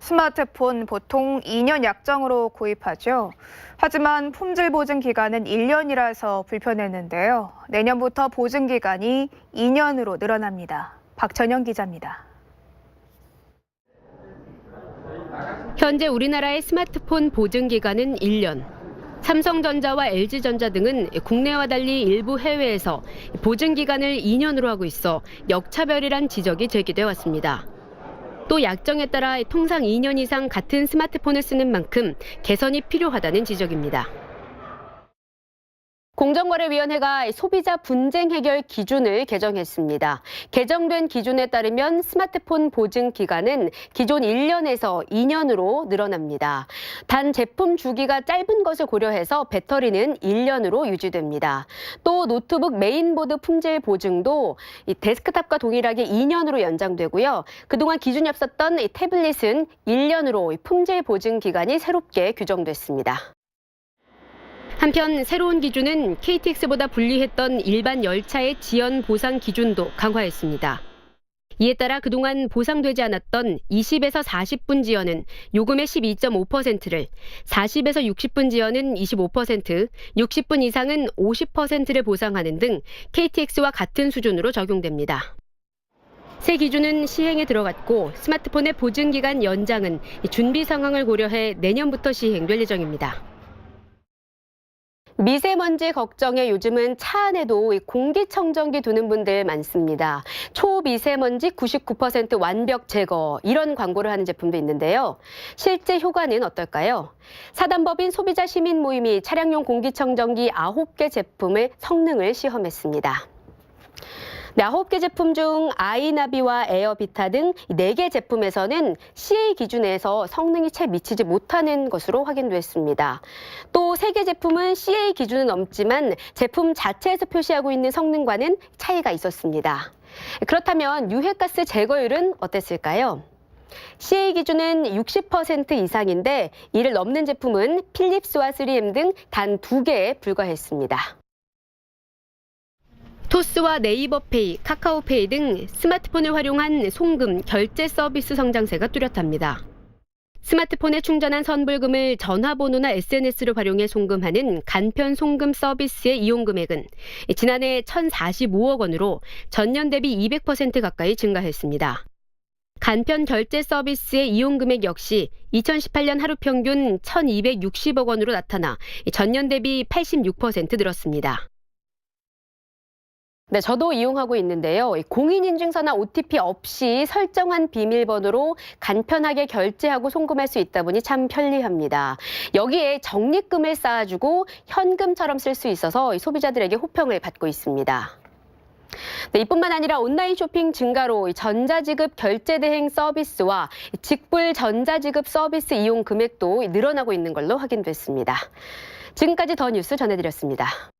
스마트폰 보통 2년 약정으로 구입하죠. 하지만 품질 보증 기간은 1년이라서 불편했는데요. 내년부터 보증 기간이 2년으로 늘어납니다. 박천영 기자입니다. 현재 우리나라의 스마트폰 보증 기간은 1년. 삼성전자와 LG전자 등은 국내와 달리 일부 해외에서 보증 기간을 2년으로 하고 있어 역차별이란 지적이 제기돼 왔습니다. 또 약정에 따라 통상 2년 이상 같은 스마트폰을 쓰는 만큼 개선이 필요하다는 지적입니다. 공정거래위원회가 소비자 분쟁 해결 기준을 개정했습니다. 개정된 기준에 따르면 스마트폰 보증 기간은 기존 1년에서 2년으로 늘어납니다. 단 제품 주기가 짧은 것을 고려해서 배터리는 1년으로 유지됩니다. 또 노트북 메인보드 품질 보증도 데스크탑과 동일하게 2년으로 연장되고요. 그동안 기준이 없었던 태블릿은 1년으로 품질 보증 기간이 새롭게 규정됐습니다. 한편 새로운 기준은 KTX보다 불리했던 일반 열차의 지연 보상 기준도 강화했습니다. 이에 따라 그동안 보상되지 않았던 20에서 40분 지연은 요금의 12.5%를, 40에서 60분 지연은 25%, 60분 이상은 50%를 보상하는 등 KTX와 같은 수준으로 적용됩니다. 새 기준은 시행에 들어갔고 스마트폰의 보증 기간 연장은 준비 상황을 고려해 내년부터 시행될 예정입니다. 미세먼지 걱정에 요즘은 차 안에도 공기청정기 두는 분들 많습니다. 초미세먼지 99% 완벽 제거, 이런 광고를 하는 제품도 있는데요. 실제 효과는 어떨까요? 사단법인 소비자 시민 모임이 차량용 공기청정기 9개 제품의 성능을 시험했습니다. 9개 제품 중 아이나비와 에어비타 등 4개 제품에서는 CA 기준에서 성능이 채 미치지 못하는 것으로 확인됐습니다. 또 3개 제품은 CA 기준은 넘지만 제품 자체에서 표시하고 있는 성능과는 차이가 있었습니다. 그렇다면 유해가스 제거율은 어땠을까요? CA 기준은 60% 이상인데 이를 넘는 제품은 필립스와 3M 등 단 2개에 불과했습니다. 토스와 네이버페이, 카카오페이 등 스마트폰을 활용한 송금, 결제 서비스 성장세가 뚜렷합니다. 스마트폰에 충전한 선불금을 전화번호나 SNS를 활용해 송금하는 간편 송금 서비스의 이용 금액은 지난해 1,045억 원으로 전년 대비 200% 가까이 증가했습니다. 간편 결제 서비스의 이용 금액 역시 2018년 하루 평균 1,260억 원으로 나타나 전년 대비 86% 늘었습니다. 네, 저도 이용하고 있는데요. 공인인증서나 OTP 없이 설정한 비밀번호로 간편하게 결제하고 송금할 수 있다 보니 참 편리합니다. 여기에 적립금을 쌓아주고 현금처럼 쓸 수 있어서 소비자들에게 호평을 받고 있습니다. 네, 이뿐만 아니라 온라인 쇼핑 증가로 전자지급 결제 대행 서비스와 직불 전자지급 서비스 이용 금액도 늘어나고 있는 걸로 확인됐습니다. 지금까지 더 뉴스 전해드렸습니다.